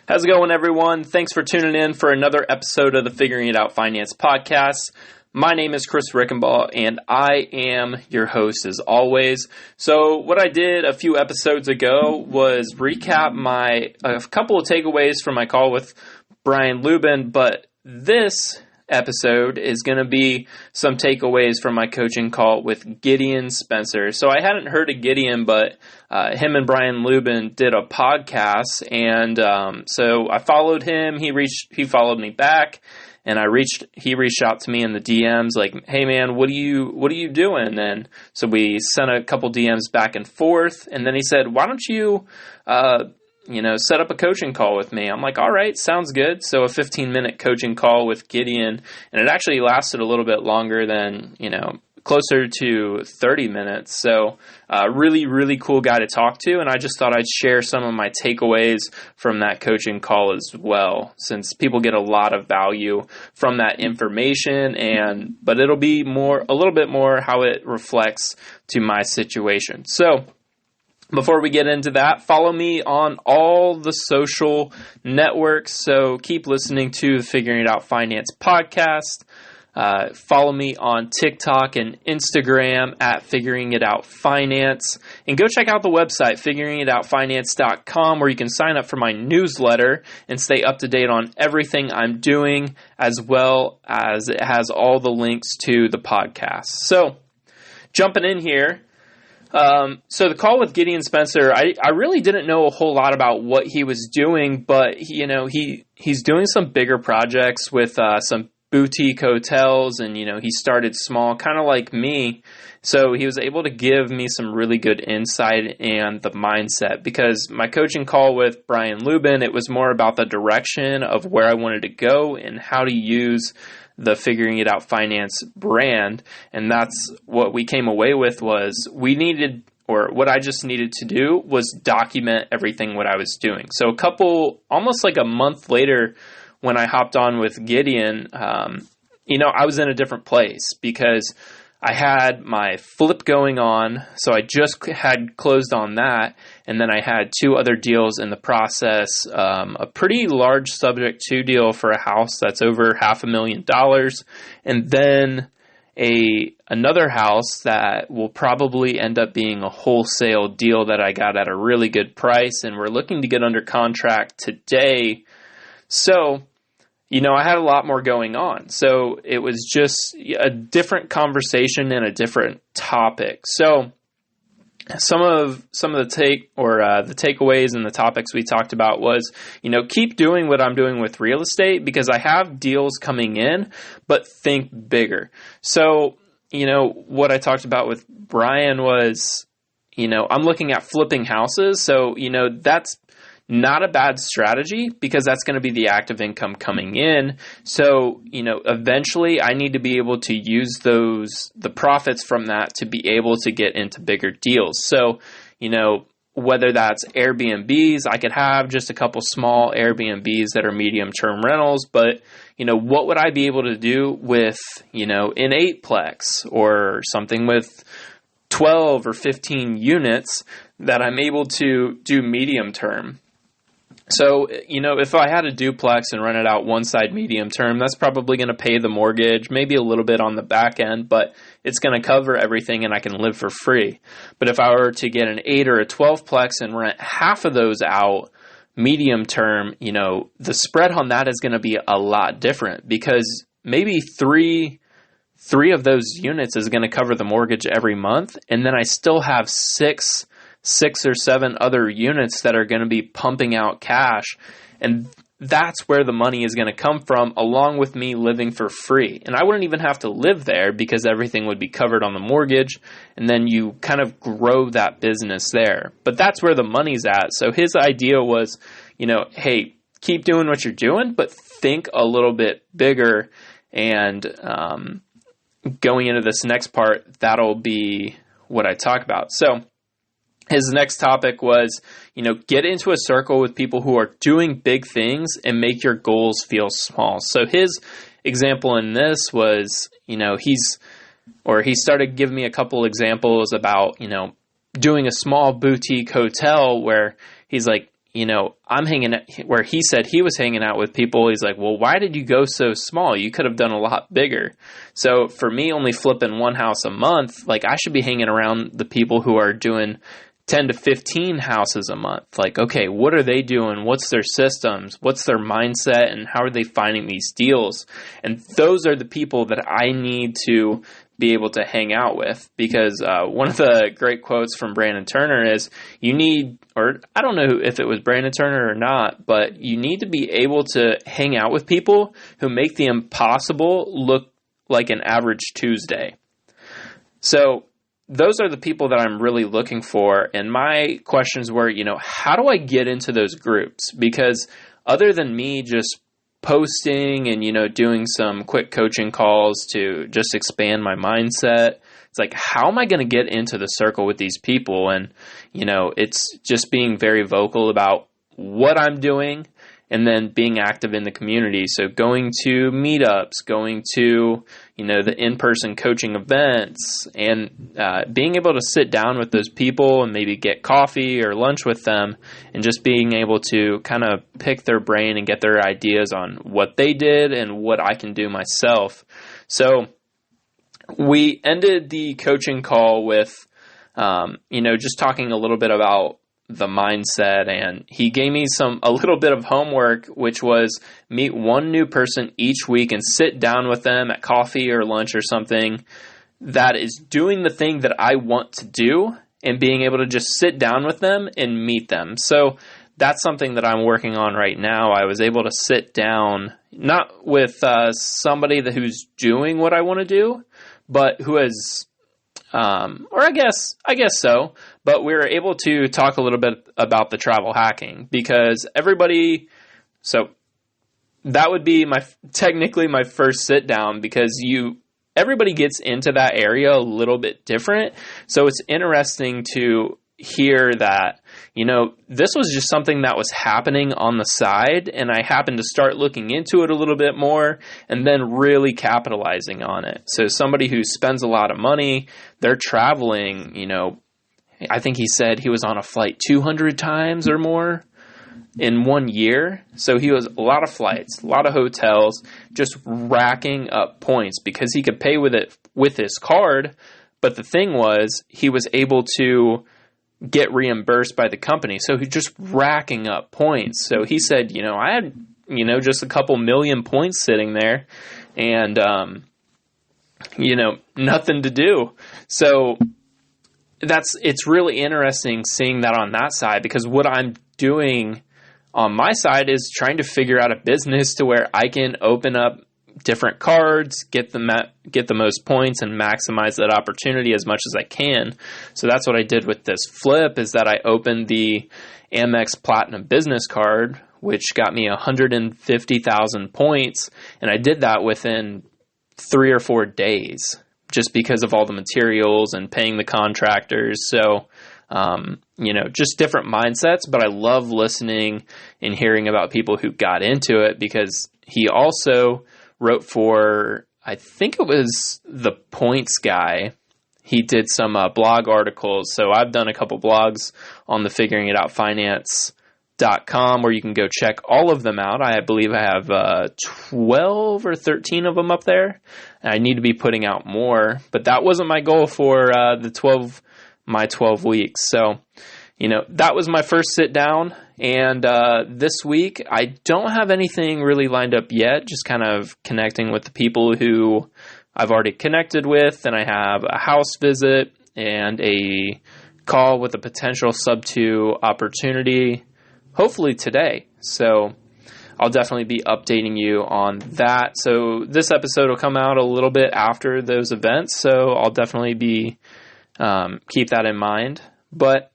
How's it going, everyone? Thanks for tuning in for another episode of the Figuring It Out Finance podcast. My name is Chris Rickenbaugh, and I am your host as always. So what I did a few episodes ago was recap a couple of takeaways from my call with Brian Lubin, but this episode is going to be some takeaways from my coaching call with Gideon Spencer. So I hadn't heard of Gideon, but him and Brian Lubin did a podcast, and so I followed him. He followed me back, and he reached out to me in the DMs like, "Hey man, what are you doing?" And so we sent a couple DMs back and forth, and then he said, "Why don't you set up a coaching call with me?" I'm like, all right, sounds good. So a 15-minute coaching call with Gideon, and it actually lasted a little bit longer than, closer to 30 minutes. So really, really cool guy to talk to. And I just thought I'd share some of my takeaways from that coaching call as well, since people get a lot of value from that information, but it'll be a little bit more how it reflects to my situation. So before we get into that, follow me on all the social networks. So keep listening to the Figuring It Out Finance podcast. Follow me on TikTok and Instagram at Figuring It Out Finance. And go check out the website, figuringitoutfinance.com, where you can sign up for my newsletter and stay up to date on everything I'm doing, as well as it has all the links to the podcast. So jumping in here. So the call with Gideon Spencer, I really didn't know a whole lot about what he was doing, but he's doing some bigger projects with some boutique hotels, and he started small, kind of like me. So he was able to give me some really good insight and the mindset, because my coaching call with Brian Lubin, it was more about the direction of where I wanted to go and how to use the Figuring It Out Finance brand. And that's what we came away with was what I just needed to do was document everything what I was doing. So almost like a month later, when I hopped on with Gideon, I was in a different place because I had my flip going on. So I just had closed on that. And then I had two other deals in the process, a pretty large subject to deal for a house that's over $500,000. And then another house that will probably end up being a wholesale deal that I got at a really good price. And we're looking to get under contract today. So I had a lot more going on. So it was just a different conversation and a different topic. So some of the takeaways and the topics we talked about was, keep doing what I'm doing with real estate, because I have deals coming in, but think bigger. So, what I talked about with Brian was, I'm looking at flipping houses. So, that's not a bad strategy, because that's going to be the active income coming in. So, eventually I need to be able to use the profits from that to be able to get into bigger deals. So, whether that's Airbnbs, I could have just a couple small Airbnbs that are medium-term rentals, but, what would I be able to do with, an 8-plex or something with 12 or 15 units that I'm able to do medium-term? So, if I had a duplex and rent it out one side medium term, that's probably going to pay the mortgage, maybe a little bit on the back end, but it's going to cover everything and I can live for free. But if I were to get an 8 or a 12-plex and rent half of those out medium term, the spread on that is going to be a lot different, because maybe three of those units is going to cover the mortgage every month, and then I still have six or seven other units that are going to be pumping out cash. And that's where the money is going to come from, along with me living for free. And I wouldn't even have to live there, because everything would be covered on the mortgage. And then you kind of grow that business there. But that's where the money's at. So his idea was, hey, keep doing what you're doing, but think a little bit bigger. And going into this next part, that'll be what I talk about. So his next topic was, get into a circle with people who are doing big things and make your goals feel small. So his example in this was, he started giving me a couple examples about, doing a small boutique hotel where he's like, I'm hanging out where he said he was hanging out with people. He's like, well, why did you go so small? You could have done a lot bigger. So for me, only flipping one house a month, like I should be hanging around the people who are doing 10 to 15 houses a month. Like, okay, what are they doing? What's their systems? What's their mindset? And how are they finding these deals? And those are the people that I need to be able to hang out with, because one of the great quotes from Brandon Turner is you need, or I don't know if it was Brandon Turner or not, but you need to be able to hang out with people who make the impossible look like an average Tuesday. So those are the people that I'm really looking for. And my questions were, how do I get into those groups? Because other than me just posting and, doing some quick coaching calls to just expand my mindset, it's like, how am I going to get into the circle with these people? And, it's just being very vocal about what I'm doing and then being active in the community. So going to meetups, going to, the in-person coaching events, and being able to sit down with those people and maybe get coffee or lunch with them, and just being able to kind of pick their brain and get their ideas on what they did and what I can do myself. So we ended the coaching call with, just talking a little bit about the mindset, and he gave me a little bit of homework, which was meet one new person each week and sit down with them at coffee or lunch or something that is doing the thing that I want to do, and being able to just sit down with them and meet them. So that's something that I'm working on right now. I was able to sit down, not with somebody who's doing what I want to do, but who has or I guess so, but we were able to talk a little bit about the travel hacking, because so that would be technically my first sit down, because everybody gets into that area a little bit different. So it's interesting to hear that, this was just something that was happening on the side, and I happened to start looking into it a little bit more and then really capitalizing on it. So somebody who spends a lot of money, they're traveling, I think he said he was on a flight 200 times or more in 1 year. So he was a lot of flights, a lot of hotels, just racking up points because he could pay with it with his card. But the thing was, he was able to get reimbursed by the company. So he's just racking up points. So he said, I had, just a couple million points sitting there and, nothing to do. So it's really interesting seeing that on that side, because what I'm doing on my side is trying to figure out a business to where I can open up different cards, get the most points, and maximize that opportunity as much as I can. So that's what I did with this flip, is that I opened the Amex Platinum Business Card, which got me 150,000 points, and I did that within 3 or 4 days, just because of all the materials and paying the contractors. So, just different mindsets, but I love listening and hearing about people who got into it, because he also wrote for, I think it was the Points Guy. He did some blog articles. So I've done a couple blogs on the figuringitoutfinance.com where you can go check all of them out. I believe I have 12 or 13 of them up there. I need to be putting out more, but that wasn't my goal for my 12 weeks. So, that was my first sit down. And this week, I don't have anything really lined up yet, just kind of connecting with the people who I've already connected with. And I have a house visit and a call with a potential sub-2 opportunity, hopefully today. So I'll definitely be updating you on that. So this episode will come out a little bit after those events. So I'll definitely be keep that in mind. But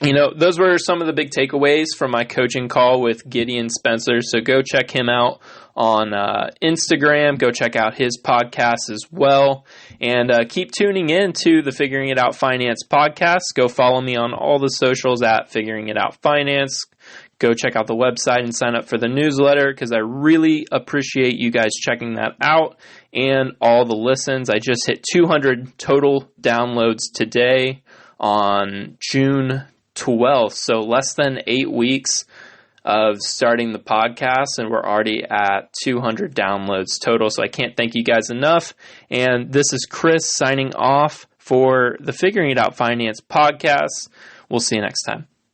those were some of the big takeaways from my coaching call with Gideon Spencer. So go check him out on Instagram. Go check out his podcast as well. And keep tuning in to the Figuring It Out Finance podcast. Go follow me on all the socials at Figuring It Out Finance. Go check out the website and sign up for the newsletter, because I really appreciate you guys checking that out and all the listens. I just hit 200 total downloads today on June 12th. So less than 8 weeks of starting the podcast, and we're already at 200 downloads total. So I can't thank you guys enough. And this is Chris signing off for the Figuring It Out Finance podcast. We'll see you next time.